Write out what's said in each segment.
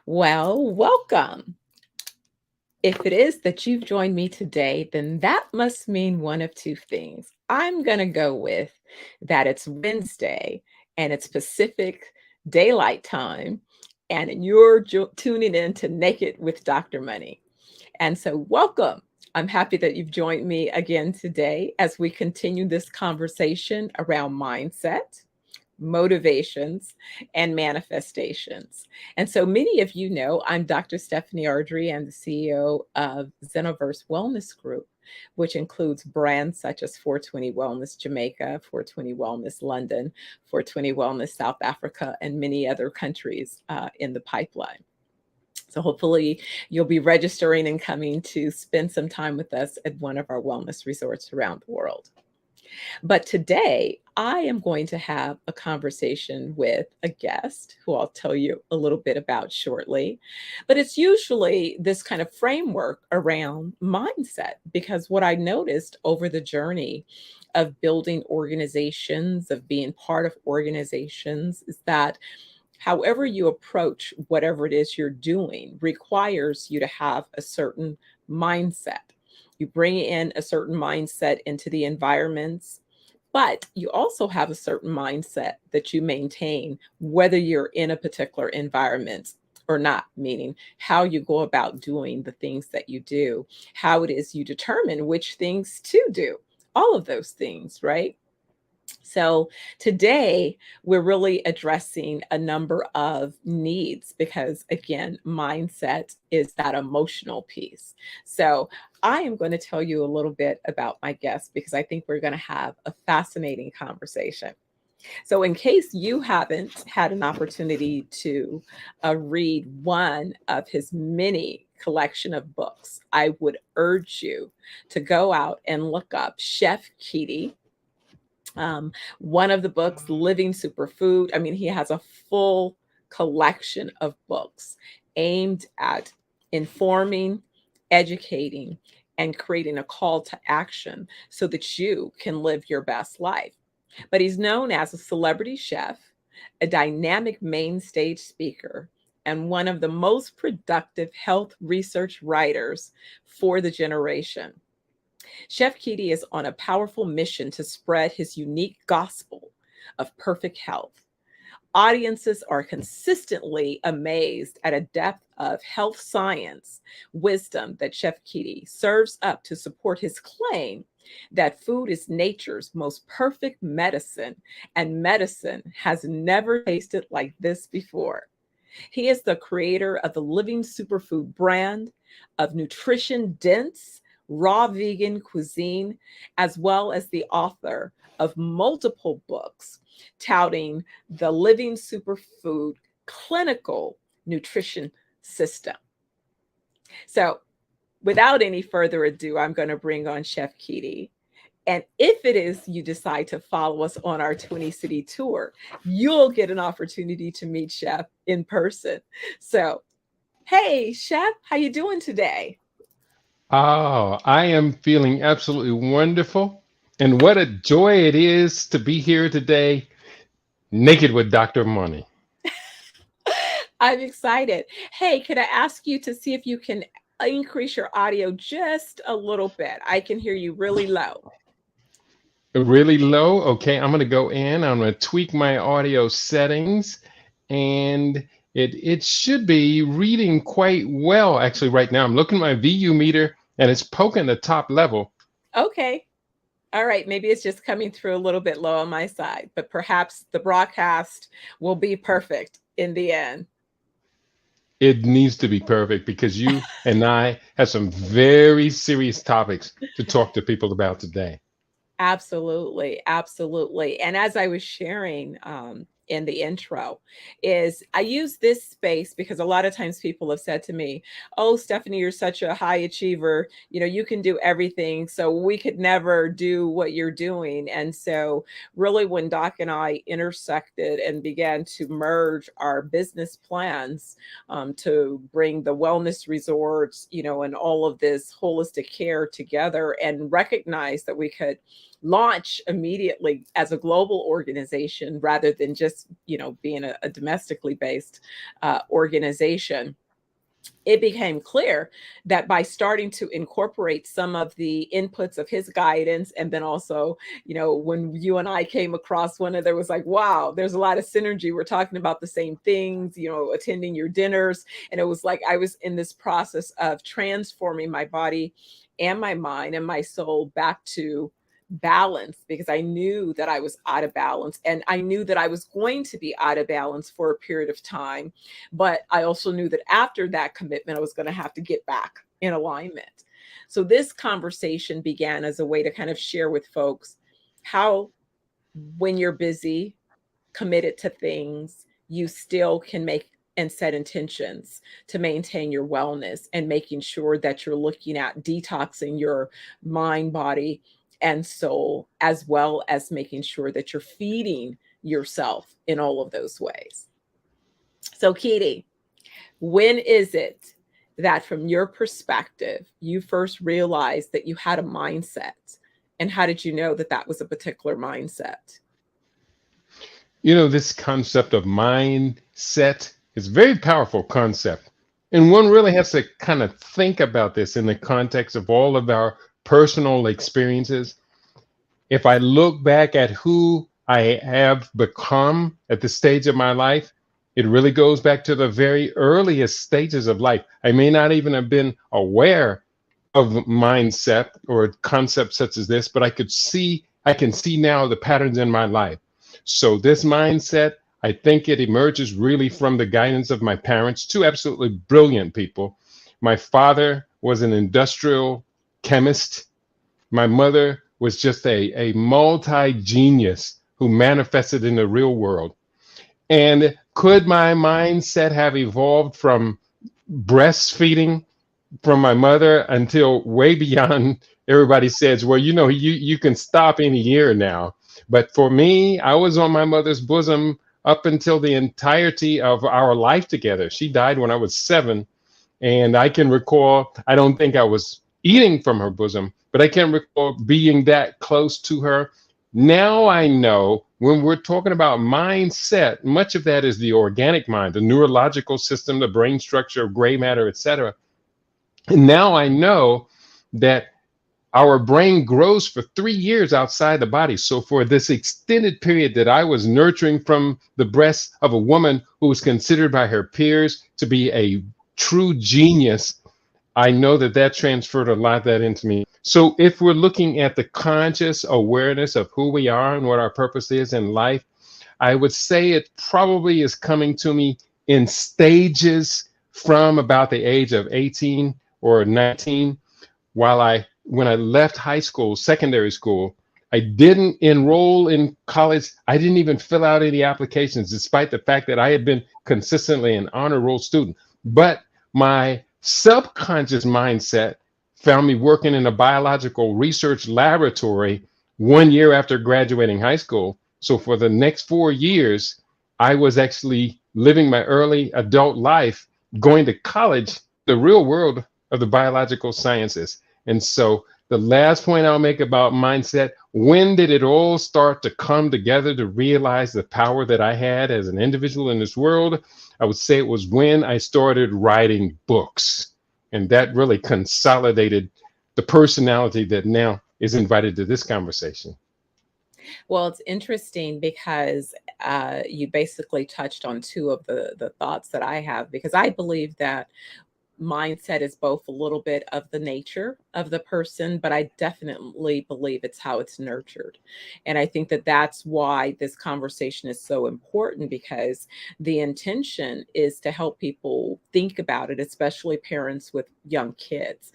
Well, welcome. If it is that you've joined me today, then that must mean one of two things. I'm going to go with that it's Wednesday and it's Pacific Daylight Time, and you're tuning in to Naked with Dr. Money. And so, welcome. I'm happy that you've joined me again today as we continue this conversation around mindset, motivations, and manifestations. And so many of you know I'm Dr. Stephanie Ardrey. I'm the CEO of ZenoVerse Wellness Group, which includes brands such as 420 Wellness Jamaica, 420 Wellness London, 420 Wellness South Africa, and many other countries in the pipeline. So hopefully you'll be registering and coming to spend some time with us at one of our wellness resorts around the world. But today, I am going to have a conversation with a guest who I'll tell you a little bit about shortly. But it's usually this kind of framework around mindset, because what I noticed over the journey of building organizations, of being part of organizations, is that however you approach whatever it is you're doing requires you to have a certain mindset. You bring in a certain mindset into the environments, but you also have a certain mindset that you maintain whether you're in a particular environment or not, meaning how you go about doing the things that you do, how it is you determine which things to do, all of those things, right? So today we're really addressing a number of needs because, again, mindset is that emotional piece. So I am going to tell you a little bit about my guest because I think we're going to have a fascinating conversation. So, in case you haven't had an opportunity to read one of his many collection of books, I would urge you to go out and look up Chef Keidi. One of the books, Living Superfood. I mean, he has a full collection of books aimed at informing, educating, and creating a call to action so that you can live your best life. But he's known as a celebrity chef, a dynamic main stage speaker, and one of the most productive health research writers for the generation. Chef Keidi is on a powerful mission to spread his unique gospel of perfect health. Audiences are consistently amazed at a depth of health science wisdom that Chef Keidi serves up to support his claim that food is nature's most perfect medicine, and medicine has never tasted like this before. He is the creator of the Living Superfood brand of nutrition dense, raw vegan cuisine, as well as the author of multiple books touting the Living Superfood clinical nutrition system. So, without any further ado, I'm going to bring on Chef Keidi. And if it is you decide to follow us on our 20 city tour, you'll get an opportunity to meet Chef in person. So, hey, Chef, how you doing today? Oh, I am feeling absolutely wonderful. And what a joy it is to be here today, naked with Dr. Money. I'm excited. Hey, could I ask you to see if you can increase your audio just a little bit? I can hear you really low. Really low. Okay, I'm going to go in. I'm going to tweak my audio settings, and it should be reading quite well actually right now. I'm looking at my VU meter, and it's poking the top level. Okay. All right. Maybe it's just coming through a little bit low on my side, but perhaps the broadcast will be perfect in the end. It needs to be perfect because you and I have some very serious topics to talk to people about today. Absolutely, absolutely. And as I was sharing in the intro, is I use this space because a lot of times people have said to me, "Oh, Stephanie, you're such a high achiever. You know, you can do everything. So we could never do what you're doing." And so, really, when Doc and I intersected and began to merge our business plans to bring the wellness resorts, and all of this holistic care together, and recognize that we could launch immediately as a global organization rather than just this, being a domestically based organization, it became clear that by starting to incorporate some of the inputs of his guidance, and then also, when you and I came across one, there was like, wow, there's a lot of synergy. We're talking about the same things, attending your dinners. And it was like I was in this process of transforming my body and my mind and my soul back to balance, because I knew that I was out of balance, and I knew that I was going to be out of balance for a period of time. But I also knew that after that commitment, I was going to have to get back in alignment. So this conversation began as a way to kind of share with folks how, when you're busy, committed to things, you still can make and set intentions to maintain your wellness, and making sure that you're looking at detoxing your mind, body, and soul, as well as making sure that you're feeding yourself in all of those ways. So, Keidi, when is it that, from your perspective, you first realized that you had a mindset? And how did you know that that was a particular mindset? This concept of mindset is a very powerful concept. And one really has to kind of think about this in the context of all of our personal experiences. If I look back at who I have become at this stage of my life, it really goes back to the very earliest stages of life. I may not even have been aware of mindset or concepts such as this, but I can see now the patterns in my life. So this mindset, I think it emerges really from the guidance of my parents, two absolutely brilliant people. My father was an industrial chemist. My mother was just a multi-genius who manifested in the real world. And could my mindset have evolved from breastfeeding from my mother until way beyond? Everybody says, well, you can stop any year now. But for me, I was on my mother's bosom up until the entirety of our life together. She died when I was 7. And I can recall, I don't think I was eating from her bosom, but I can recall being that close to her. Now I know when we're talking about mindset, much of that is the organic mind, the neurological system, the brain structure of gray matter, etc. And now I know that our brain grows for 3 years outside the body. So for this extended period that I was nurturing from the breast of a woman who was considered by her peers to be a true genius, I know that that transferred a lot of that into me. So if we're looking at the conscious awareness of who we are and what our purpose is in life, I would say it probably is coming to me in stages from about the age of 18 or 19. When I left high school, secondary school, I didn't enroll in college. I didn't even fill out any applications, despite the fact that I had been consistently an honor roll student. But my subconscious mindset found me working in a biological research laboratory 1 year after graduating high school. So for the next 4 years, I was actually living my early adult life, going to college, the real world of the biological sciences. And so the last point I'll make about mindset, when did it all start to come together to realize the power that I had as an individual in this world? I would say it was when I started writing books. And that really consolidated the personality that now is invited to this conversation. Well, it's interesting because you basically touched on two of the thoughts that I have, because I believe that mindset is both a little bit of the nature of the person, but I definitely believe it's how it's nurtured. And I think that that's why this conversation is so important, because the intention is to help people think about it, especially parents with young kids,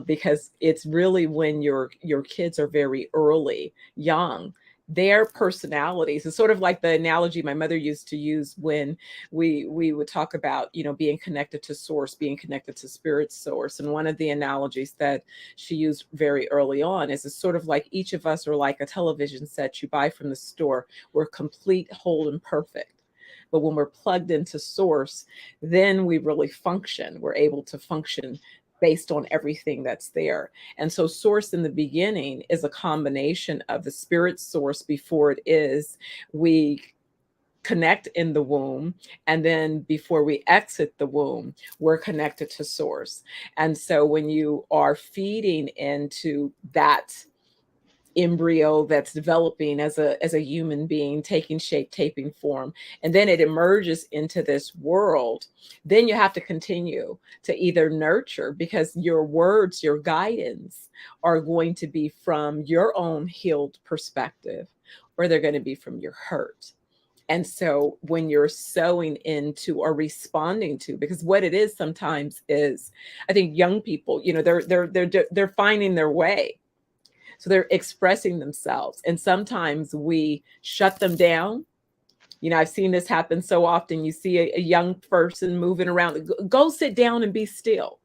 because it's really when your kids are very early, young, their personalities. It's sort of like the analogy my mother used to use when we would talk about, being connected to source, being connected to spirit source. And one of the analogies that she used very early on is it's sort of like each of us are like a television set you buy from the store. We're complete, whole, and perfect. But when we're plugged into source, then we really function. We're able to function based on everything that's there. And so source in the beginning is a combination of the spirit source before it is we connect in the womb, and then before we exit the womb, we're connected to source. And so when you are feeding into that embryo that's developing as a human being, taking shape, taking form, and then it emerges into this world, then you have to continue to either nurture, because your words, your guidance are going to be from your own healed perspective, or they're going to be from your hurt. And so when you're sowing into or responding to, because what it is sometimes is, I think young people, they're finding their way. So they're expressing themselves. And sometimes we shut them down. I've seen this happen so often. You see a young person moving around, go sit down and be still.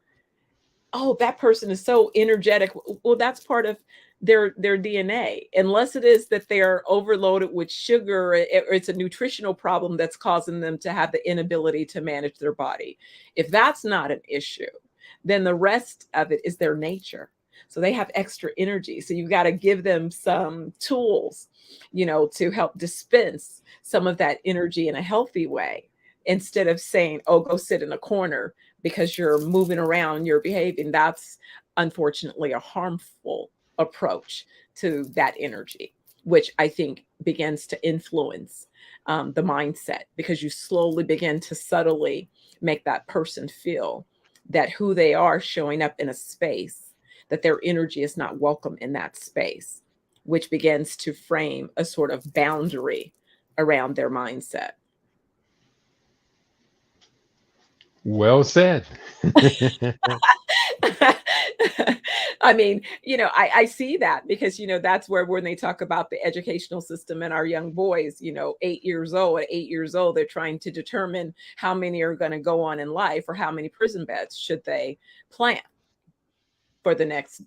Oh, that person is so energetic. Well, that's part of their DNA, unless it is that they're overloaded with sugar, or it's a nutritional problem that's causing them to have the inability to manage their body. If that's not an issue, then the rest of it is their nature. So they have extra energy. So you've got to give them some tools, to help dispense some of that energy in a healthy way, instead of saying, oh, go sit in a corner because you're moving around, you're behaving. That's unfortunately a harmful approach to that energy, which I think begins to influence the mindset, because you slowly begin to subtly make that person feel that who they are showing up in a space, that their energy is not welcome in that space, which begins to frame a sort of boundary around their mindset. Well said. I mean, I see that, because, that's where when they talk about the educational system and our young boys, 8 years old, at 8 years old, they're trying to determine how many are going to go on in life, or how many prison beds should they plan for the next,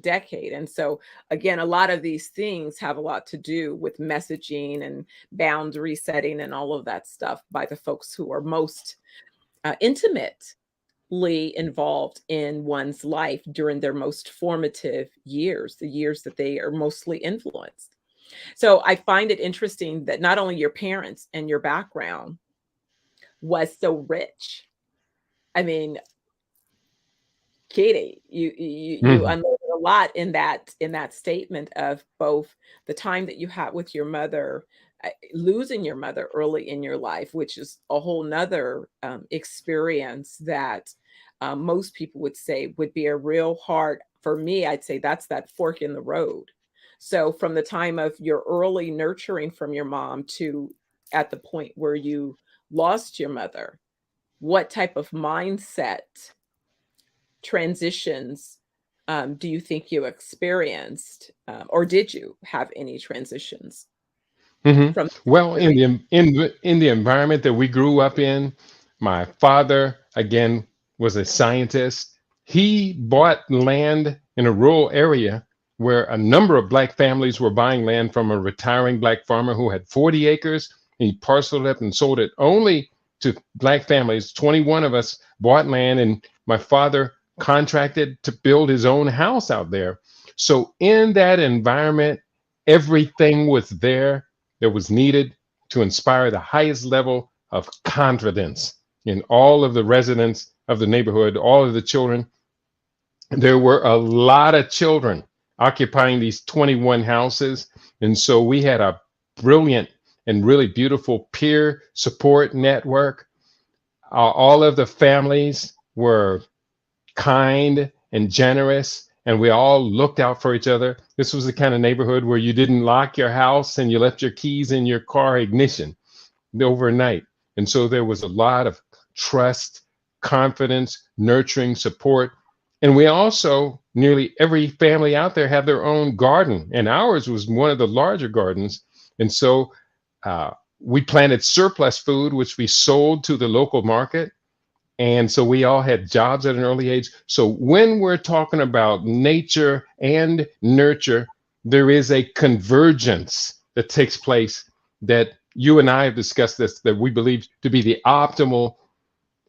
decade. And so again, a lot of these things have a lot to do with messaging and boundary setting and all of that stuff by the folks who are most intimately involved in one's life during their most formative years, the years that they are mostly influenced. So I find it interesting that not only your parents and your background was so rich. I mean, Keidi, you Mhm. unloaded a lot in that statement of both the time that you had with your mother, losing your mother early in your life, which is a whole nother experience that most people would say would be a real hard. For me, I'd say that's that fork in the road. So from the time of your early nurturing from your mom to at the point where you lost your mother, what type of mindset transitions do you think you experienced, or did you have any transitions Mhm. from Well, in experience? the environment that we grew up in, my father again was a scientist. He bought land in a rural area where a number of black families were buying land from a retiring black farmer who had 40 acres. He parceled it and sold it only to black families. 21 of us bought land, and my father contracted to build his own house out there. So in that environment, everything was there that was needed to inspire the highest level of confidence in all of the residents of the neighborhood, all of the children. There were a lot of children occupying these 21 houses. And so we had a brilliant and really beautiful peer support network. All of the families were kind and generous, and we all looked out for each other. This was the kind of neighborhood where you didn't lock your house and you left your keys in your car ignition overnight. And so there was a lot of trust, confidence, nurturing, support. And we also, nearly every family out there had their own garden, and ours was one of the larger gardens. And so uh, we planted surplus food, which we sold to the local market. And so we all had jobs at an early age. So when we're talking about nature and nurture, there is a convergence that takes place that you and I have discussed this, that we believe to be the optimal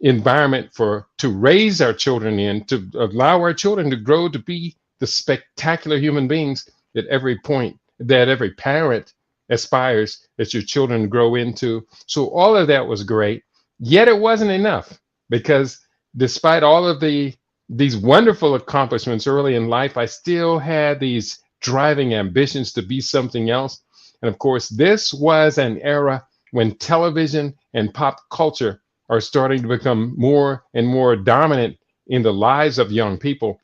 environment for to raise our children in, to allow our children to grow to be the spectacular human beings that every point that every parent aspires that your children grow into. So all of that was great. Yet it wasn't enough, because despite all of these wonderful accomplishments early in life, I still had these driving ambitions to be something else. And of course, this was an era when television and pop culture are starting to become more and more dominant in the lives of young people.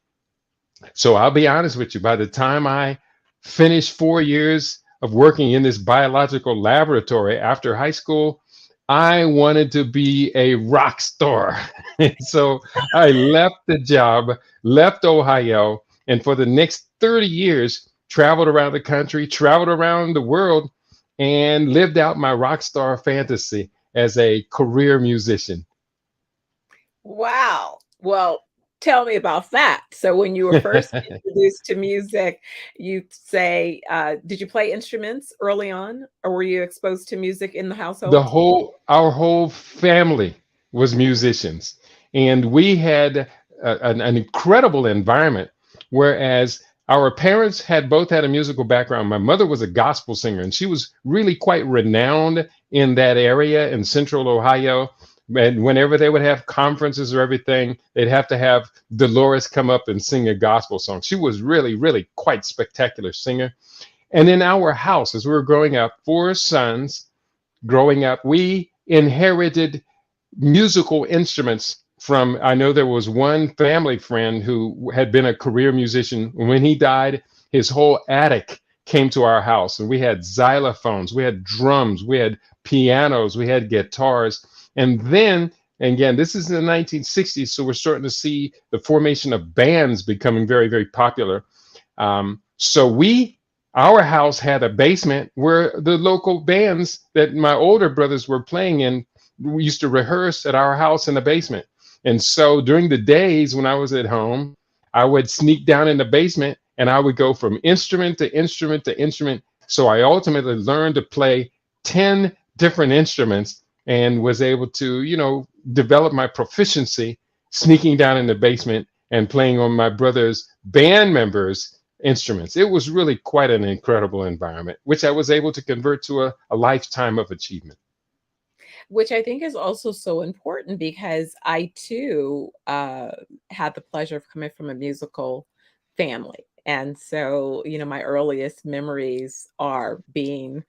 So I'll be honest with you, by the time I finished 4 years of working in this biological laboratory after high school, I wanted to be a rock star. And so I left the job, left Ohio, and for the next 30 years, traveled around the country, traveled around the world, and lived out my rock star fantasy as a career musician. Wow. Well, tell me about that. So when you were first introduced to music, you say, did you play instruments early on, or were you exposed to music in the household? Our whole family was musicians, and we had an incredible environment. Whereas our parents had both had a musical background. My mother was a gospel singer, and she was really quite renowned in that area in Central Ohio. And whenever they would have conferences or everything, they'd have to have Dolores come up and sing a gospel song. She was really, really quite spectacular singer. And in our house, as we were growing up, four sons growing up, we inherited musical instruments from, I know there was one family friend who had been a career musician. When he died, his whole attic came to our house, and we had xylophones, we had drums, we had pianos, we had guitars. And then, again, this is in the 1960s, so we're starting to see the formation of bands becoming very, very popular. So our house had a basement where the local bands that my older brothers were playing in, we used to rehearse at our house in the basement. And so during the days when I was at home, I would sneak down in the basement and I would go from instrument to instrument to instrument. So I ultimately learned to play 10 different instruments and was able to, develop my proficiency sneaking down in the basement and playing on my brother's band members' instruments. It was really quite an incredible environment, which I was able to convert to a lifetime of achievement. Which I think is also so important, because I too had the pleasure of coming from a musical family. And so, my earliest memories are being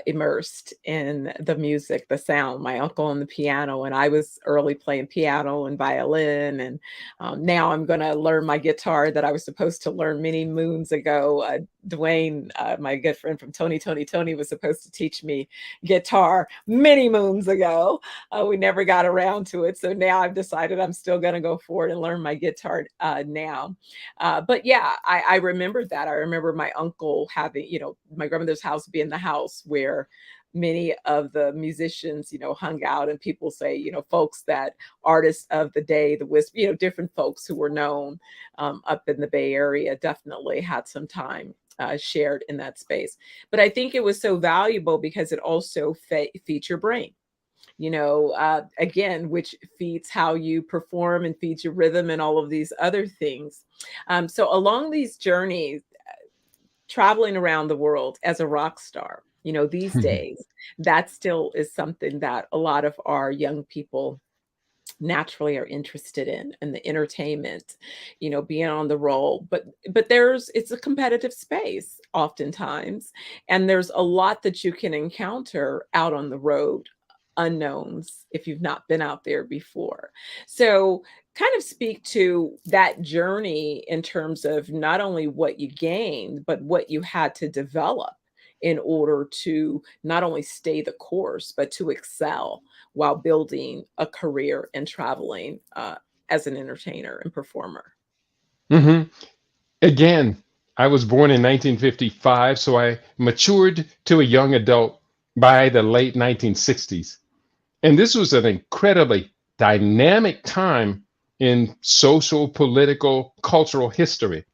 immersed in the music, the sound, my uncle on the piano, and I was early playing piano and violin. And now I'm going to learn my guitar that I was supposed to learn many moons ago. Dwayne, my good friend from Tony, was supposed to teach me guitar many moons ago. We never got around to it. So now I've decided I'm still going to go forward and learn my guitar now. But yeah, I remember that. I remember my uncle having, my grandmother's house being the house where many of the musicians, hung out, and people say, folks that artists of the day, the wisp, different folks who were known up in the Bay Area definitely had some time shared in that space. But I think it was so valuable because it also feeds your brain, again, which feeds how you perform and feeds your rhythm and all of these other things. So along these journeys, traveling around the world as a rock star, these days, that still is something that a lot of our young people naturally are interested in, and the entertainment, being on the roll. But it's a competitive space oftentimes, and there's a lot that you can encounter out on the road, unknowns if you've not been out there before. So kind of speak to that journey in terms of not only what you gained, but what you had to develop in order to not only stay the course, but to excel while building a career and traveling as an entertainer and performer. hmm Again, I was born in 1955, so I matured to a young adult by the late 1960s. And this was an incredibly dynamic time in social, political, cultural history.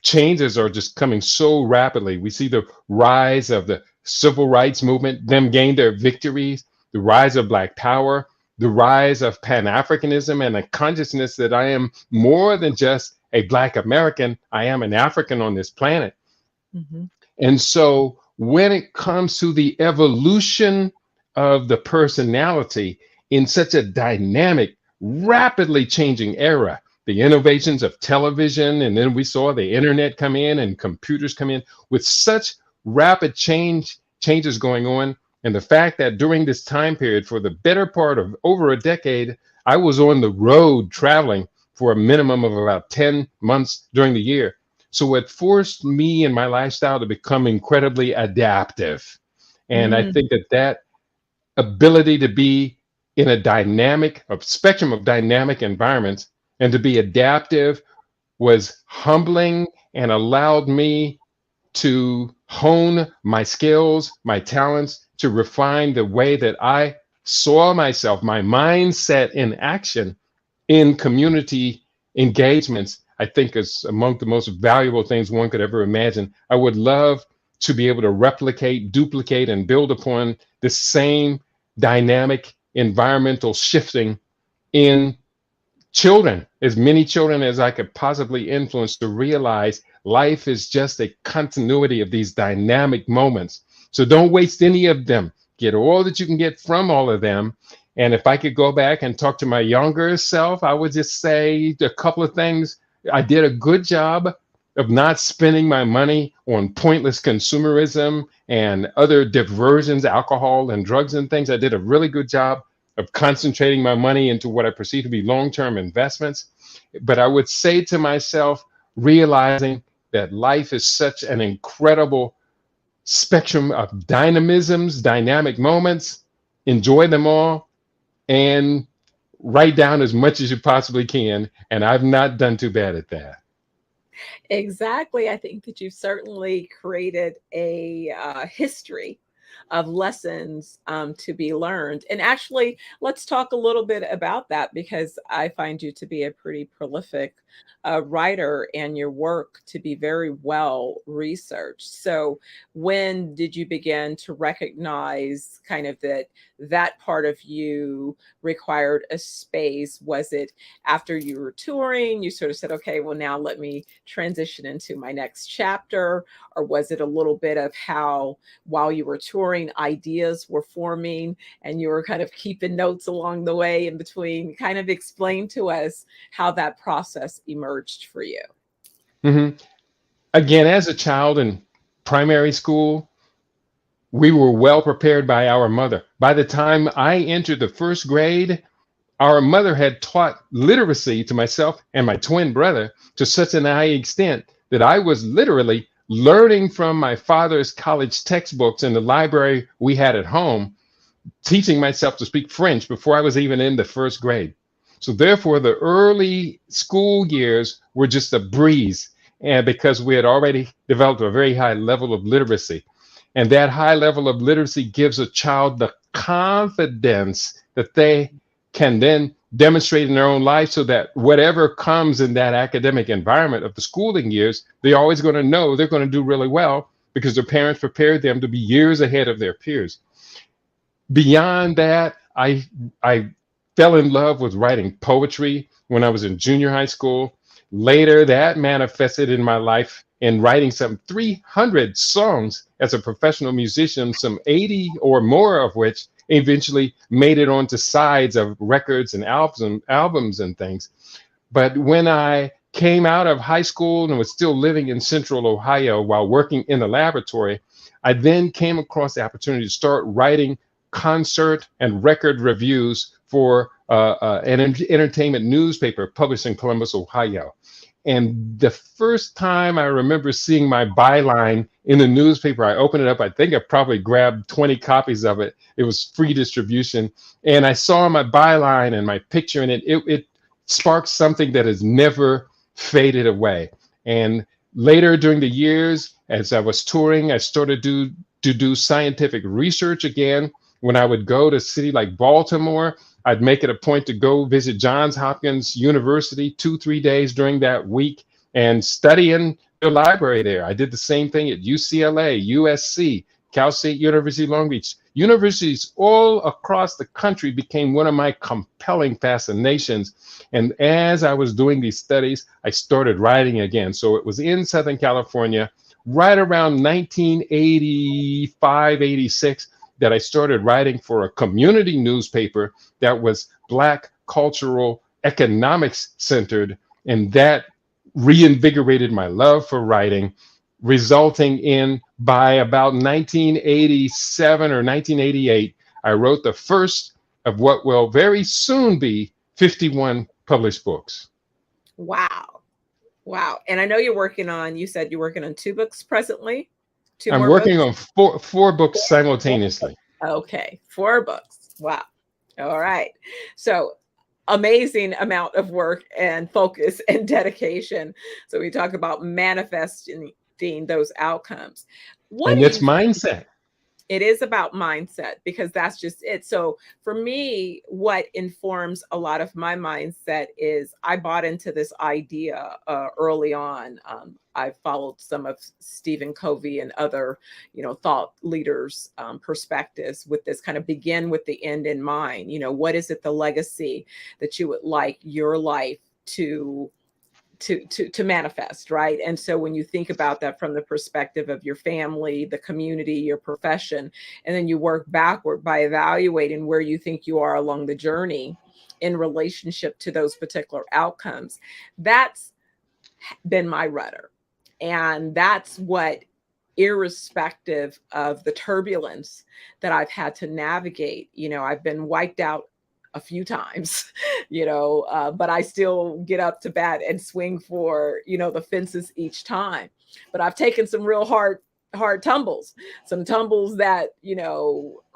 Changes are just coming so rapidly. We see the rise of the civil rights movement, them gain their victories, the rise of Black power, the rise of Pan-Africanism, and a consciousness that I am more than just a Black American. I am an African on this planet. Mm-hmm. And so when it comes to the evolution of the personality in such a dynamic, rapidly changing era. The innovations of television, and then we saw the internet come in and computers come in with such rapid changes going on. And the fact that during this time period, for the better part of over a decade, I was on the road traveling for a minimum of about 10 months during the year. So it forced me and my lifestyle to become incredibly adaptive. And I Mm, think that ability to be in a spectrum of dynamic environments and to be adaptive was humbling and allowed me to hone my skills, my talents, to refine the way that I saw myself, my mindset in action in community engagements. I think is among the most valuable things one could ever imagine. I would love to be able to replicate, duplicate, and build upon the same dynamic environmental shifting in children, as many children as I could possibly influence, to realize life is just a continuity of these dynamic moments. So don't waste any of them. Get all that you can get from all of them. And if I could go back and talk to my younger self, I would just say a couple of things. I did a good job of not spending my money on pointless consumerism and other diversions, alcohol and drugs and things. I did a really good job of concentrating my money into what I perceive to be long-term investments. But I would say to myself, realizing that life is such an incredible spectrum of dynamisms, dynamic moments, enjoy them all, and write down as much as you possibly can. And I've not done too bad at that. exactly. I think that you've certainly created a history of lessons to be learned. And actually, let's talk a little bit about that because I find you to be a pretty prolific writer and your work to be very well researched. So, when did you begin to recognize kind of that part of you required a space? Was it after you were touring, you sort of said, okay, well, now let me transition into my next chapter? Or was it a little bit of how, while you were touring, ideas were forming and you were kind of keeping notes along the way in between? Kind of explain to us how that process emerged for you. Mhm. Again, as a child in primary school, we were well prepared by our mother. By the time I entered the first grade, our mother had taught literacy to myself and my twin brother to such an high extent that I was literally learning from my father's college textbooks in the library we had at home, teaching myself to speak French before I was even in the first grade. So therefore, the early school years were just a breeze, and because we had already developed a very high level of literacy. And that high level of literacy gives a child the confidence that they can then demonstrate in their own life, so that whatever comes in that academic environment of the schooling years, they're always going to know they're going to do really well because their parents prepared them to be years ahead of their peers. Beyond that, I fell in love with writing poetry when I was in junior high school. Later, that manifested in my life in writing some 300 songs as a professional musician, some 80 or more of which eventually made it onto sides of records and albums and things. But when I came out of high school and was still living in central Ohio while working in the laboratory, I then came across the opportunity to start writing concert and record reviews for an entertainment newspaper published in Columbus, Ohio. And the first time I remember seeing my byline in the newspaper, I opened it up. I think I probably grabbed 20 copies of it. It was free distribution. And I saw my byline and my picture in it. It sparked something that has never faded away. And later during the years, as I was touring, I started to do scientific research again. When I would go to a city like Baltimore, I'd make it a point to go visit Johns Hopkins University 2-3 days during that week and study in the library there. I did the same thing at UCLA, USC, Cal State University, Long Beach. Universities all across the country became one of my compelling fascinations. And as I was doing these studies, I started writing again. So it was in Southern California right around 1985, 86, that I started writing for a community newspaper that was Black cultural economics centered. And that reinvigorated my love for writing, resulting in, by about 1987 or 1988, I wrote the first of what will very soon be 51 published books. Wow. Wow. And I know you said you're working on 2 books presently, 2 I'm more working books? on four books 4 simultaneously. books. Okay, 4 books. Wow. All right. So amazing amount of work and focus and dedication. So we talk about manifesting those outcomes. What And do it's you mindset. It is about mindset, because that's just it. So for me, what informs a lot of my mindset is I bought into this idea early on. I followed some of Stephen Covey and other, thought leaders' perspectives with this kind of begin with the end in mind. What is it, the legacy that you would like your life to manifest, right? And so when you think about that from the perspective of your family, the community, your profession, and then you work backward by evaluating where you think you are along the journey in relationship to those particular outcomes, that's been my rudder. And that's what, irrespective of the turbulence that I've had to navigate, I've been wiped out a few times, but I still get up to bat and swing for, the fences each time. But I've taken some real hard tumbles, some tumbles that,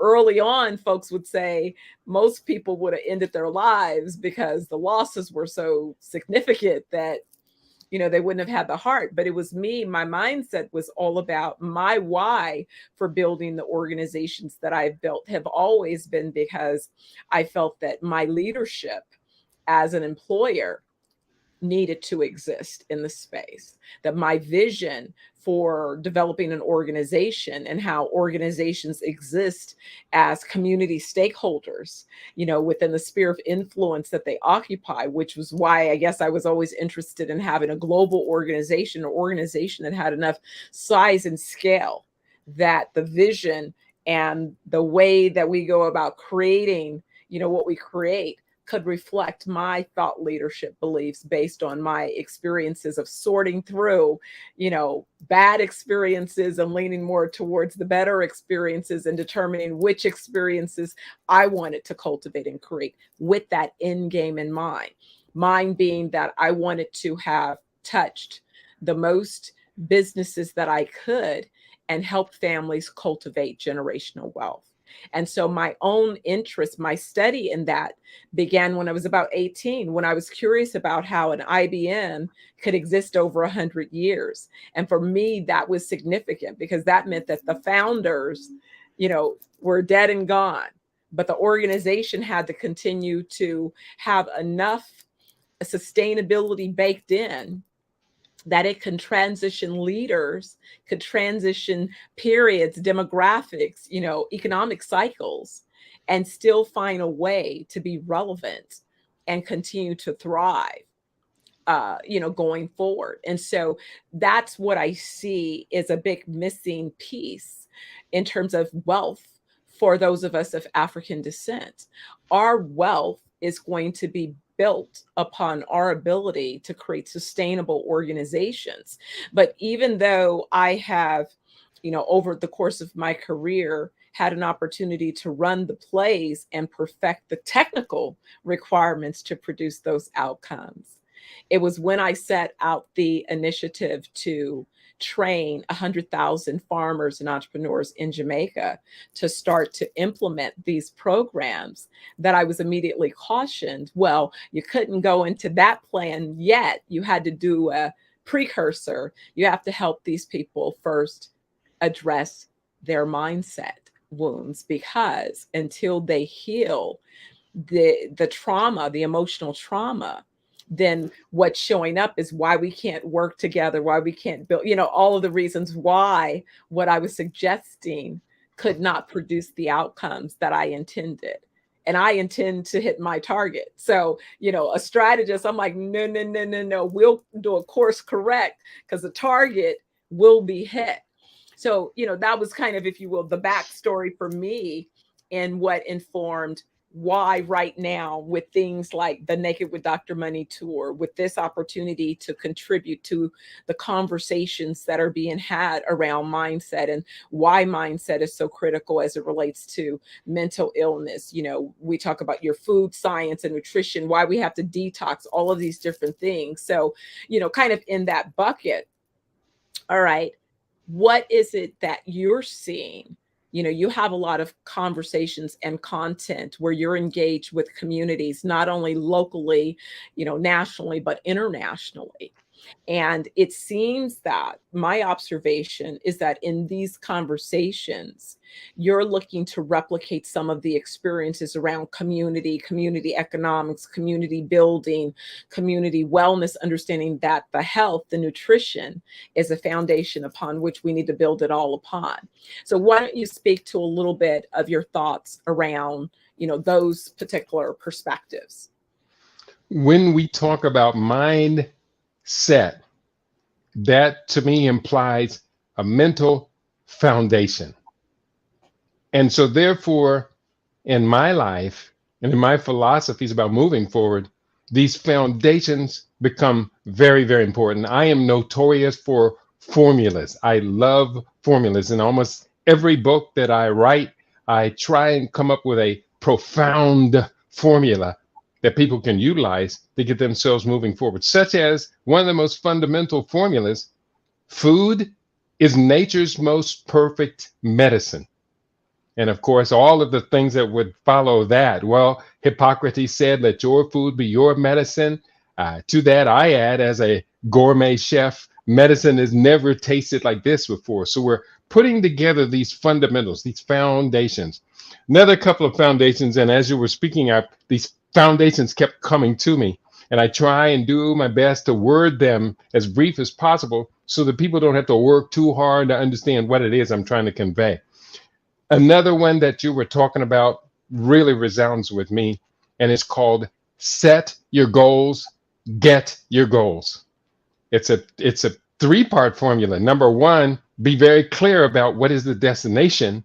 early on folks would say most people would have ended their lives because the losses were so significant that they wouldn't have had the heart. But it was me, my mindset was all about my why for building the organizations that I've built have always been because I felt that my leadership as an employer needed to exist in the space, that my vision for developing an organization and how organizations exist as community stakeholders, within the sphere of influence that they occupy, which was why I guess I was always interested in having a global organization, or organization that had enough size and scale that the vision and the way that we go about creating, what we create could reflect my thought leadership beliefs based on my experiences of sorting through, bad experiences and leaning more towards the better experiences and determining which experiences I wanted to cultivate and create with that end game in mind. Mine being that I wanted to have touched the most businesses that I could and help families cultivate generational wealth. And so my own interest, my study in that began when I was about 18, when I was curious about how an IBM could exist over 100 years. And for me, that was significant because that meant that the founders, were dead and gone, but the organization had to continue to have enough sustainability baked in that it can transition leaders, could transition periods, demographics, economic cycles, and still find a way to be relevant and continue to thrive, going forward. And so that's what I see is a big missing piece in terms of wealth for those of us of African descent. Our wealth is going to be built upon our ability to create sustainable organizations. But even though I have, over the course of my career, had an opportunity to run the plays and perfect the technical requirements to produce those outcomes, it was when I set out the initiative to train 100,000 farmers and entrepreneurs in Jamaica to start to implement these programs that I was immediately cautioned. Well, you couldn't go into that plan yet. You had to do a precursor. You have to help these people first address their mindset wounds, because until they heal the trauma, the emotional trauma, then what's showing up is why we can't work together, why we can't build, all of the reasons why what I was suggesting could not produce the outcomes that I intended. And I intend to hit my target. So, a strategist, I'm like, no, no, no, no, no. We'll do a course correct because the target will be hit. So, that was kind of, if you will, the backstory for me, and what informed why right now, with things like the Naked with Dr. Money tour, with this opportunity to contribute to the conversations that are being had around mindset, and why mindset is so critical as it relates to mental illness. We talk about your food science and nutrition, why we have to detox, all of these different things. So, kind of in that bucket. All right, what is it that you're seeing? You have a lot of conversations and content where you're engaged with communities, not only locally, nationally, but internationally. And it seems that my observation is that in these conversations, you're looking to replicate some of the experiences around community economics, community building, community wellness, understanding that the health, the nutrition is a foundation upon which we need to build it all upon. So why don't you speak to a little bit of your thoughts around, those particular perspectives? When we talk about mindset, that to me implies a mental foundation. And so, therefore, in my life and in my philosophies about moving forward, these foundations become very, very important. I am notorious for formulas. I love formulas. In almost every book that I write, I try and come up with a profound formula that people can utilize to get themselves moving forward, such as one of the most fundamental formulas: food is nature's most perfect medicine. And of course, all of the things that would follow that. Well, Hippocrates said, let your food be your medicine. To that, I add, as a gourmet chef, medicine has never tasted like this before. So we're putting together these fundamentals, these foundations. Another couple of foundations, and as you were speaking, these foundations kept coming to me. And I try and do my best to word them as brief as possible so that people don't have to work too hard to understand what it is I'm trying to convey. Another one that you were talking about really resounds with me, and it's called set your goals, get your goals. It's a three-part formula. Number one, be very clear about what is the destination.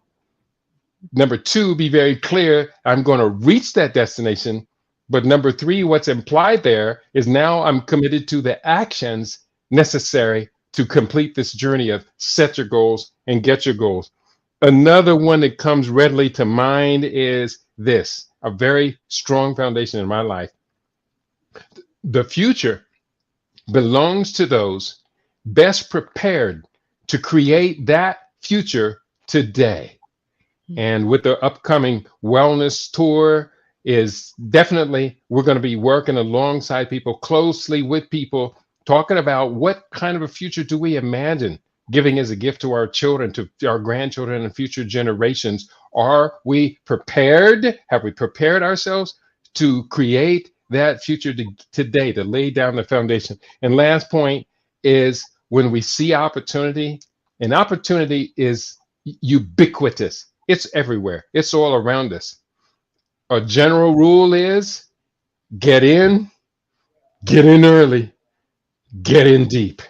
Number two, be very clear, I'm going to reach that destination. But number three, what's implied there is now I'm committed to the actions necessary to complete this journey of set your goals and get your goals. Another one that comes readily to mind is this, a very strong foundation in my life. The future belongs to those best prepared to create that future today. And with the upcoming wellness tour, is definitely we're going to be working alongside people, closely with people, talking about what kind of a future do we imagine giving as a gift to our children, to our grandchildren, and future generations. Are we prepared? Have we prepared ourselves to create that future today, to lay down the foundation? And last point is, when we see opportunity, and opportunity is ubiquitous. It's everywhere. It's all around us. A general rule is get in early, get in deep.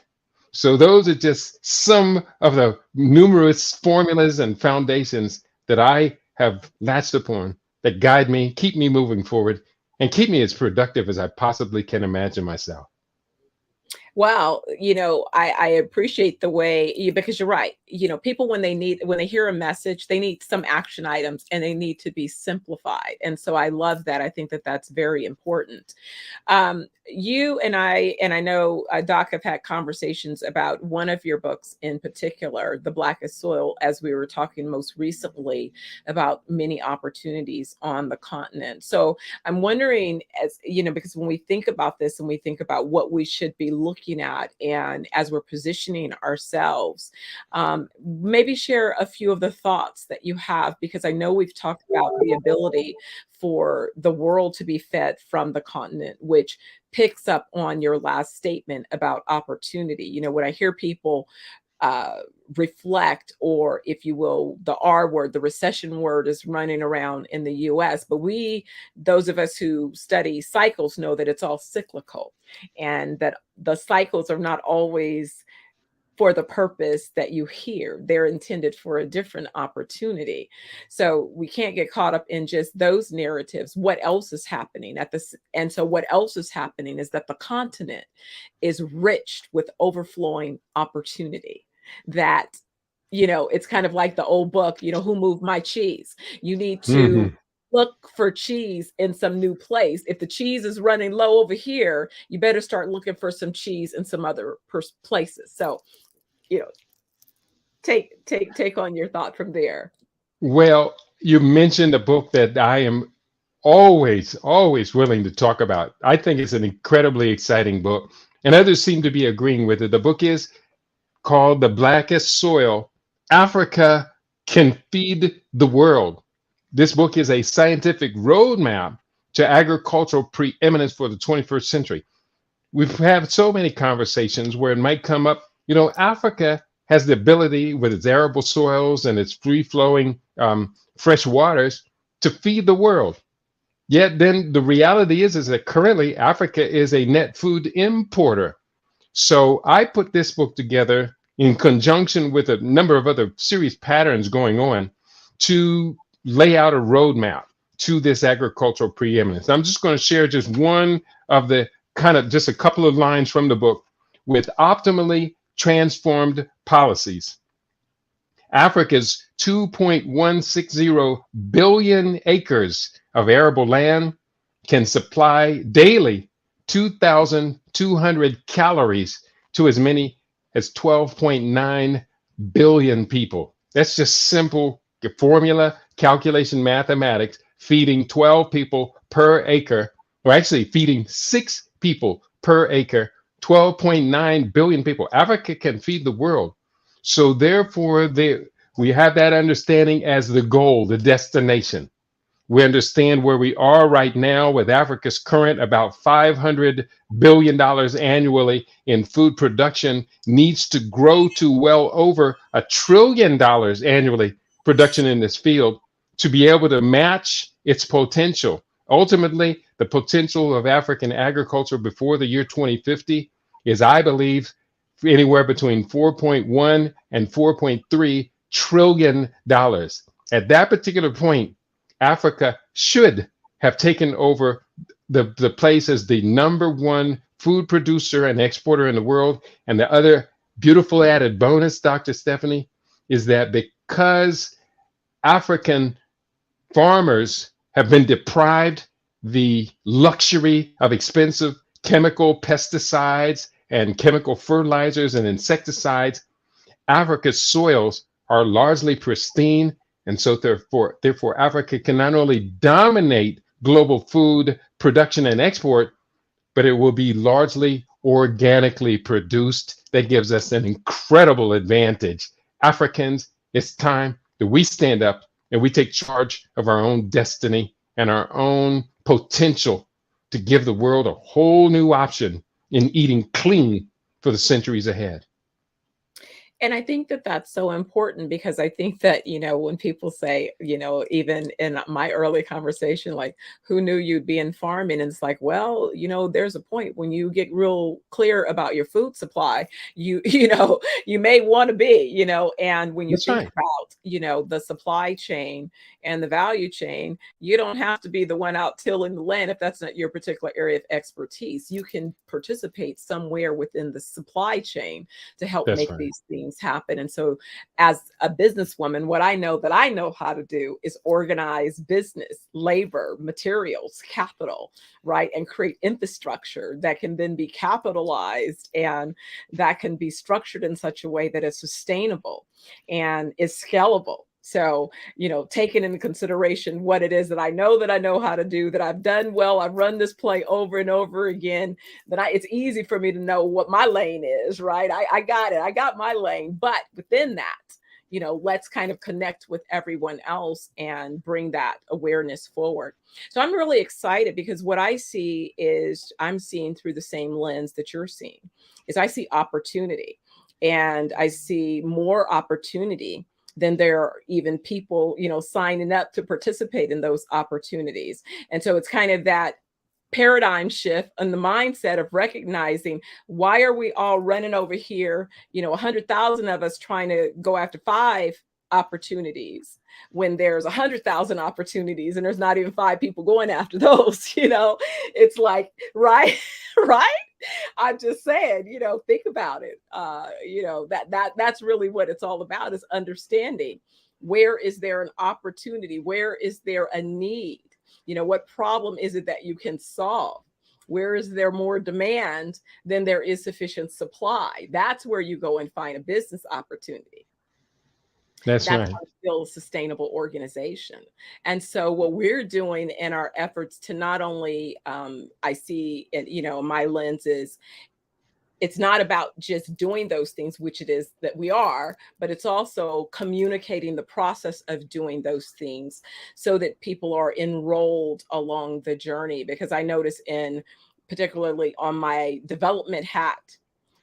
So those are just some of the numerous formulas and foundations that I have latched upon that guide me, keep me moving forward, and keep me as productive as I possibly can imagine myself. Well, I appreciate the way because you're right. People, when they hear a message, they need some action items, and they need to be simplified. And so I love that. I think that that's very important. You and I know, Doc, have had conversations about one of your books in particular, The Blackest Soil, as we were talking most recently about many opportunities on the continent. So I'm wondering, as because when we think about this and we think about what we should be looking at, and as we're positioning ourselves, maybe share a few of the thoughts that you have, because I know we've talked about the ability for the world to be fed from the continent, which picks up on your last statement about opportunity. When I hear people reflect, or if you will, the R word, the recession word, is running around in the US, but those of us who study cycles, know that it's all cyclical, and that the cycles are not always for the purpose that you hear. They're intended for a different opportunity. So we can't get caught up in just those narratives. What else is happening at this? And so what else is happening is that the continent is rich with overflowing opportunity. That, it's kind of like the old book, Who Moved My Cheese? You need to Hmm. look for cheese in some new place. If the cheese is running low over here, you better start looking for some cheese in some other places. So, you know, take on your thought from there. Well, you mentioned a book that I am always willing to talk about. I think it's an incredibly exciting book, and others seem to be agreeing with it. The book is called The Blackest Soil: Africa Can Feed the World. This book is a scientific roadmap to agricultural preeminence for the 21st century. We've had so many conversations where it might come up, Africa has the ability with its arable soils and its free flowing fresh waters to feed the world. Yet then the reality is that currently Africa is a net food importer. So I put this book together in conjunction with a number of other serious patterns going on to lay out a roadmap to this agricultural preeminence. I'm just going to share just one of the kind of just a couple of lines from the book. With optimally transformed policies, Africa's 2.160 billion acres of arable land can supply daily 2,200 calories to as many as 12.9 billion people. That's just simple formula, calculation, mathematics, feeding 12 people per acre, or actually feeding 6 people per acre, 12.9 billion people. Africa can feed the world. So therefore, we have that understanding as the goal, the destination. We understand where we are right now with Africa's current about $500 billion annually in food production needs to grow to well over $1 trillion annually production in this field to be able to match its potential. Ultimately, the potential of African agriculture before the year 2050 is, I believe, anywhere between 4.1 and 4.3 trillion dollars. At that particular point, Africa should have taken over the place as the number one food producer and exporter in the world. And the other beautiful added bonus, Dr. Stephanie, is that because African farmers have been deprived the luxury of expensive chemical pesticides and chemical fertilizers and insecticides, Africa's soils are largely pristine, and so therefore, Africa can not only dominate global food production and export, but it will be largely organically produced. That gives us an incredible advantage. Africans, it's time that we stand up and we take charge of our own destiny and our own potential to give the world a whole new option in eating clean for the centuries ahead. And I think that that's so important because I think that, when people say, even in my early conversation, like, who knew you'd be in farming? And it's like, well, there's a point when you get real clear about your food supply, you may want to be, and when you That's think right. about, the supply chain and the value chain, you don't have to be the one out tilling the land if that's not your particular area of expertise. You can participate somewhere within the supply chain to help That's make right. these things happen. And so, as a businesswoman, what I know that I know how to do is organize business, labor, materials, capital, right? And create infrastructure that can then be capitalized and that can be structured in such a way that is sustainable and is scalable. So, taking into consideration what it is that I know how to do, that I've done well, I've run this play over and over again, it's easy for me to know what my lane is, right? I got it. I got my lane. But within that, let's kind of connect with everyone else and bring that awareness forward. So I'm really excited because what I see is I'm seeing through the same lens that you're seeing, is I see opportunity, and I see more opportunity than there are even people, signing up to participate in those opportunities. And so it's kind of that paradigm shift and the mindset of recognizing, why are we all running over here, 100,000 of us trying to go after 5 opportunities when there's 100,000 opportunities and there's not even 5 people going after those. It's like, right. Right. I'm just saying, think about it. That's really what it's all about, is understanding, where is there an opportunity? Where is there a need? What problem is it that you can solve? Where is there more demand than there is sufficient supply? That's where you go and find a business opportunity. That's That's right. how to build a sustainable organization. And so what we're doing in our efforts to not only, I see, my lens is, it's not about just doing those things, which it is that we are, but it's also communicating the process of doing those things so that people are enrolled along the journey. Because I notice, particularly on my development hat,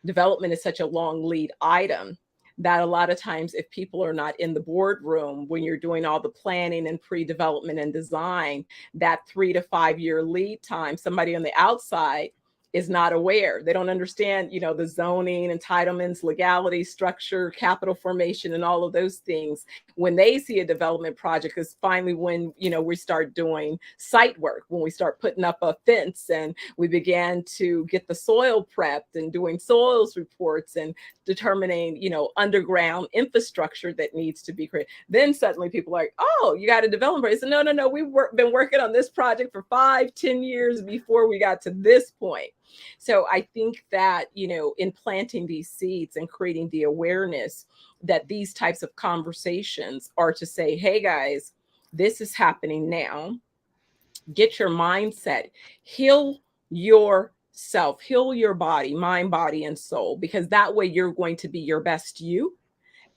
development is such a long lead item that a lot of times, if people are not in the boardroom when you're doing all the planning and pre-development and design, that 3 to 5 year lead time, somebody on the outside is not aware. They don't understand, the zoning, entitlements, legality, structure, capital formation, and all of those things. When they see a development project, is finally when, we start doing site work, when we start putting up a fence and we began to get the soil prepped and doing soils reports and determining, underground infrastructure that needs to be created. Then suddenly people are like, oh, you got a developer. I said, no, we've been working on this project for 5-10 years before we got to this point. So I think that, in planting these seeds and creating the awareness that these types of conversations are to say, hey guys, this is happening now. Get your mindset, heal yourself, heal your body, mind, body, and soul, because that way you're going to be your best you,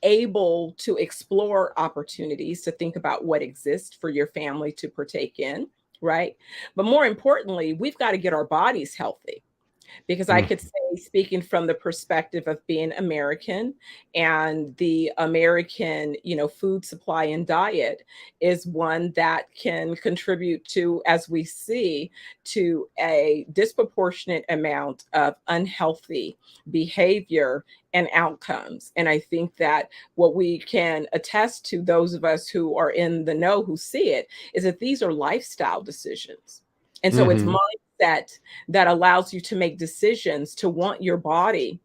able to explore opportunities, to think about what exists for your family to partake in, right? But more importantly, we've got to get our bodies healthy. Because I Mm. could say, speaking from the perspective of being American, and the American, food supply and diet is one that can contribute to, as we see, to a disproportionate amount of unhealthy behavior and outcomes. And I think that what we can attest to, those of us who are in the know, who see it, is that these are lifestyle decisions. And so it's Hmm. mindset that allows you to make decisions to want your body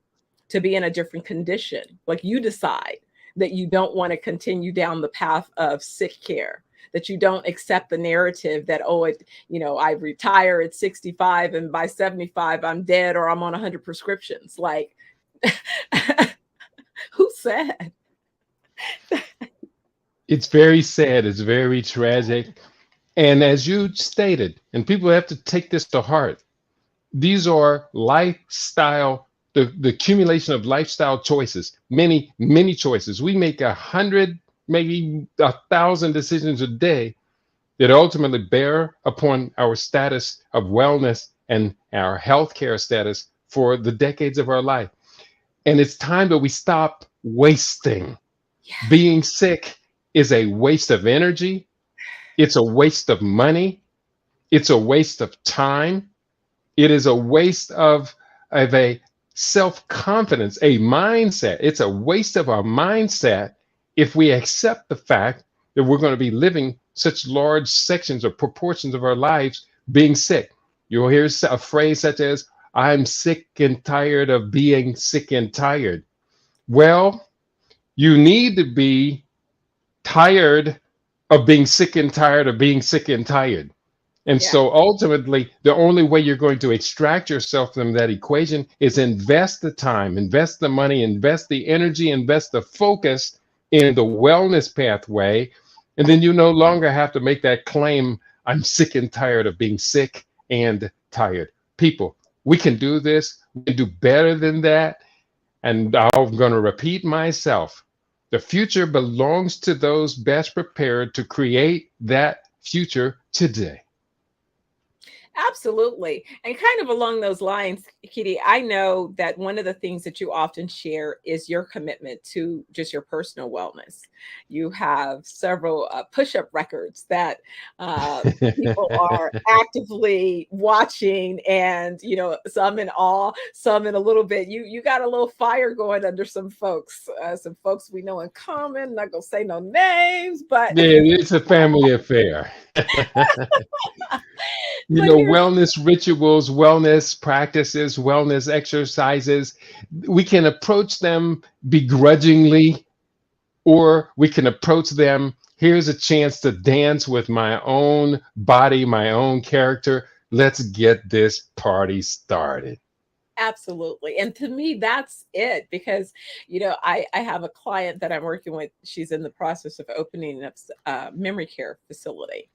to be in a different condition. Like, you decide that you don't want to continue down the path of sick care, that you don't accept the narrative that, oh, I retire at 65 and by 75 I'm dead, or I'm on 100 prescriptions. Like, who said? It's very sad. It's very tragic. And as you stated, and people have to take this to heart, these are lifestyle, the accumulation of lifestyle choices, many, many choices. We make 100, maybe 1,000 decisions a day that ultimately bear upon our status of wellness and our healthcare status for the decades of our life. And it's time that we stop wasting. Yeah. Being sick is a waste of energy. It's a waste of money. It's a waste of time. It is a waste of a self-confidence, a mindset. It's a waste of our mindset if we accept the fact that we're going to be living such large sections or proportions of our lives being sick. You'll hear a phrase such as, I'm sick and tired of being sick and tired. Well, you need to be tired of being sick and tired of being sick and tired. And Yeah. so ultimately, the only way you're going to extract yourself from that equation is invest the time, invest the money, invest the energy, invest the focus in the wellness pathway. And then you no longer have to make that claim, I'm sick and tired of being sick and tired. People, we can do this. We can do better than that. And I'm going to repeat myself. The future belongs to those best prepared to create that future today. Absolutely. And kind of along those lines, Keidi, I know that one of the things that you often share is your commitment to just your personal wellness. You have several push-up records that people are actively watching, and some in awe, some in a little bit. You got a little fire going under some folks we know in common. Not gonna say no names, but Yeah, it's a family affair. but here's Wellness rituals, wellness practices, wellness exercises, we can approach them begrudgingly, or we can approach them, here's a chance to dance with my own body, my own character. Let's get this party started. absolutely. And to me, that's it because, I have a client that I'm working with. She's in the process of opening up a memory care facility.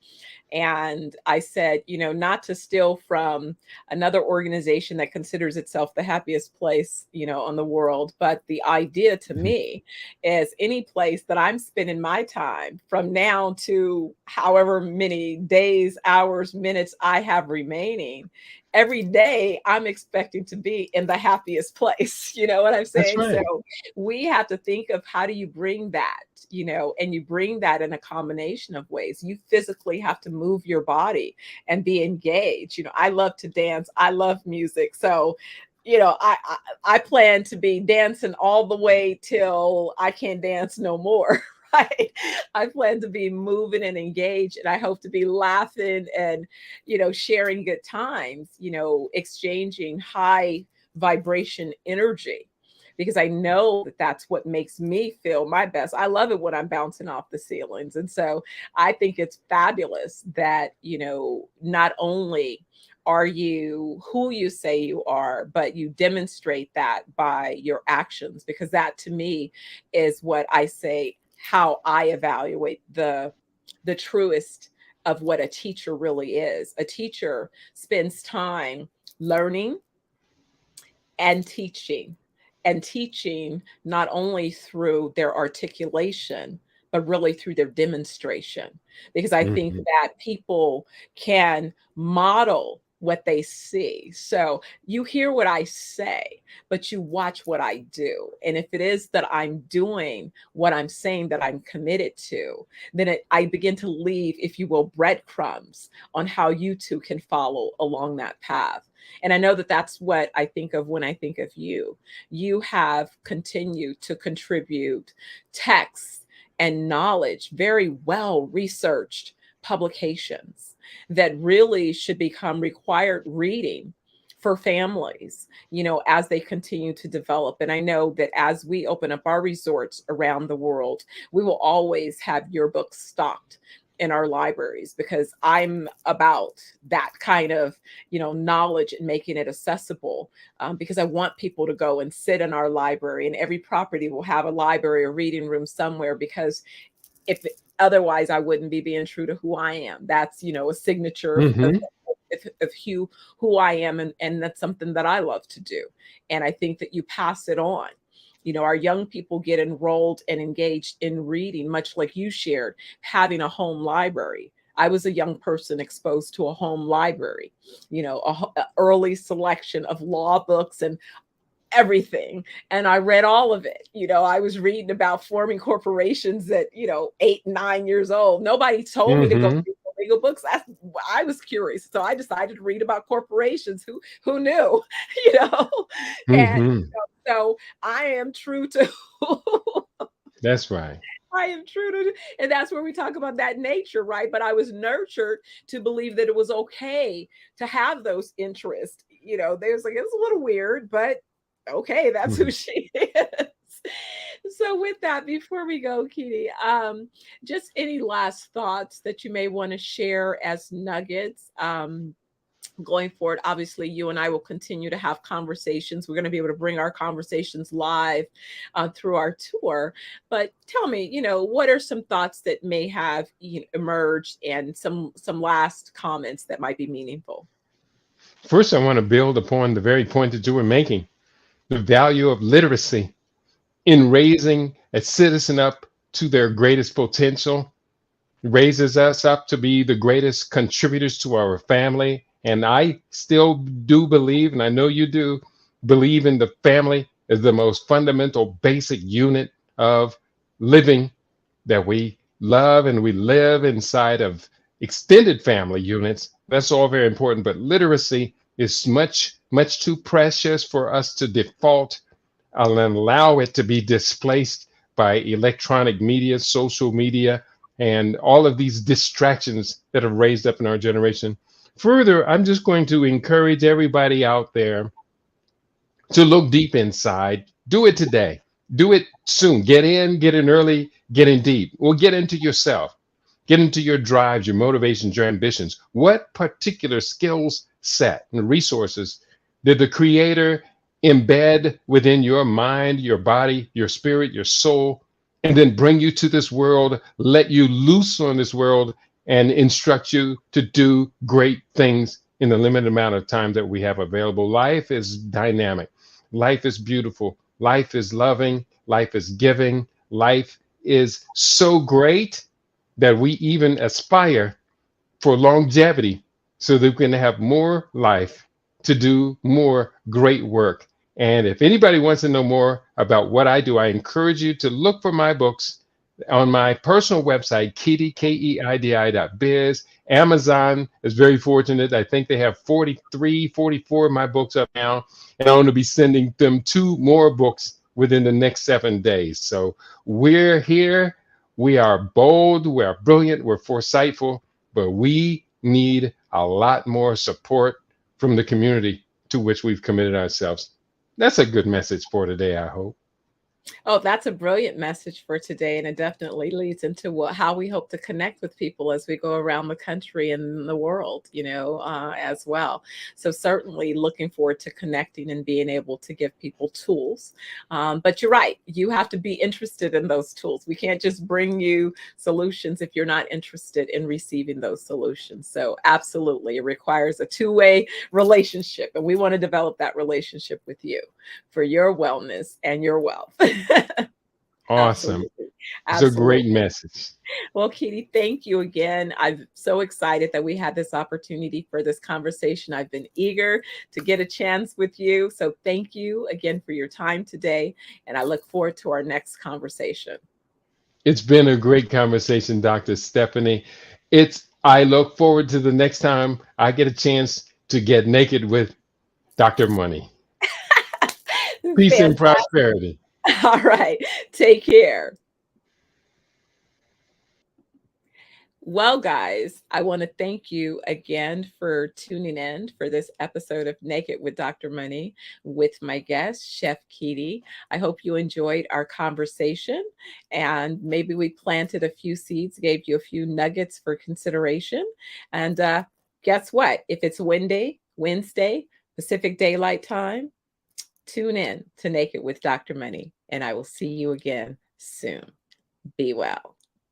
And I said, not to steal from another organization that considers itself the happiest place, on the world. But the idea to Mhm. me is any place that I'm spending my time from now to however many days, hours, minutes I have remaining, every day I'm expecting to be in the happiest place. You know what I'm That's saying? So right. we have to think of how do you bring that, and you bring that in a combination of ways. You physically have to move your body and be engaged. I love to dance. I love music. So, I plan to be dancing all the way till I can't dance no more. Right. I plan to be moving and engaged, and I hope to be laughing and, sharing good times, exchanging high vibration energy because I know that that's what makes me feel my best. I love it when I'm bouncing off the ceilings. And so I think it's fabulous that, not only are you who you say you are, but you demonstrate that by your actions, because that to me is what I say how I evaluate the truest of what a teacher really is. A teacher spends time learning and teaching, and teaching not only through their articulation, but really through their demonstration. Because I think Mhm. that people can model what they see. So you hear what I say, but you watch what I do. And if it is that I'm doing what I'm saying that I'm committed to, then I begin to leave, if you will, breadcrumbs on how you too can follow along that path. And I know that that's what I think of when I think of you. You have continued to contribute texts and knowledge, very well researched publications that really should become required reading for families, as they continue to develop. And I know that as we open up our resorts around the world, we will always have your books stocked in our libraries, because I'm about that kind of, knowledge and making it accessible, because I want people to go and sit in our library, and every property will have a library or reading room somewhere, because if otherwise I wouldn't be being true to who I am. That's, a signature Mhm. of who I am, and that's something that I love to do. And I think that you pass it on. Our young people get enrolled and engaged in reading, much like you shared, having a home library. I was a young person exposed to a home library, a early selection of law books and everything. And I read all of it. I was reading about forming corporations at, 8, 9 years old. Nobody told me to go Mhm. read the legal books. I was curious. So I decided to read about corporations. Who knew? you know, and Mhm. so I am true to That's right. I am true to, and that's where we talk about that nature, right? But I was nurtured to believe that it was okay to have those interests. There's like, it's a little weird, but okay, that's who Mhm. she is. So with that, before we go, Keidi, just any last thoughts that you may want to share as nuggets, going forward. Obviously, you and I will continue to have conversations. We're going to be able to bring our conversations live through our tour. But tell me, what are some thoughts that may have emerged, and some last comments that might be meaningful? First, I want to build upon the very point that you were making, the value of literacy in raising a citizen up to their greatest potential, raises us up to be the greatest contributors to our family And I still do believe, and I know you do, believe in the family as the most fundamental, basic unit of living, that we love and we live inside of extended family units. That's all very important. But literacy is much, much too precious for us to default and allow it to be displaced by electronic media, social media, and all of these distractions that have raised up in our generation. Further, I'm just going to encourage everybody out there to look deep inside. Do it today. Do it soon. Get in early, get in deep. Or get into yourself. Get into your drives, your motivations, your ambitions. What particular skills set and resources did the Creator embed within your mind, your body, your spirit, your soul, and then bring you to this world, let you loose on this world, and instruct you to do great things in the limited amount of time that we have available? Life is dynamic. Life is beautiful. Life is loving. Life is giving. Life is so great that we even aspire for longevity so that we can have more life to do more great work. And if anybody wants to know more about what I do, I encourage you to look for my books on my personal website, Keidi, Keidi.biz. Amazon is very fortunate. I think they have 43, 44 of my books up now, and I'm going to be sending them 2 more books within the next 7 days. So we're here. We are bold, we are brilliant, we're foresightful, but we need a lot more support from the community to which we've committed ourselves. That's a good message for today, I hope. Oh, that's a brilliant message for today. And it definitely leads into how we hope to connect with people as we go around the country and the world, as well. So certainly looking forward to connecting and being able to give people tools. But you're right. You have to be interested in those tools. We can't just bring you solutions if you're not interested in receiving those solutions. So absolutely, it requires a two-way relationship. And we want to develop that relationship with you for your wellness and your wealth. Awesome. Absolutely. It's a great Absolutely. message. Well, Keidi, thank you again. I'm so excited that we had this opportunity for this conversation. I've been eager to get a chance with you. So thank you again for your time today. And I look forward to our next conversation. It's been a great conversation, Dr. Stephanie. I look forward to the next time I get a chance to get naked with Dr. Money. Peace and Fantastic. prosperity. All right. Take care. Well, guys, I want to thank you again for tuning in for this episode of Naked with Dr. Money with my guest, Chef Keidi. I hope you enjoyed our conversation and maybe we planted a few seeds, gave you a few nuggets for consideration. And guess what? If it's Wednesday, Pacific Daylight Time, tune in to Naked with Dr. Money, and I will see you again soon. Be well.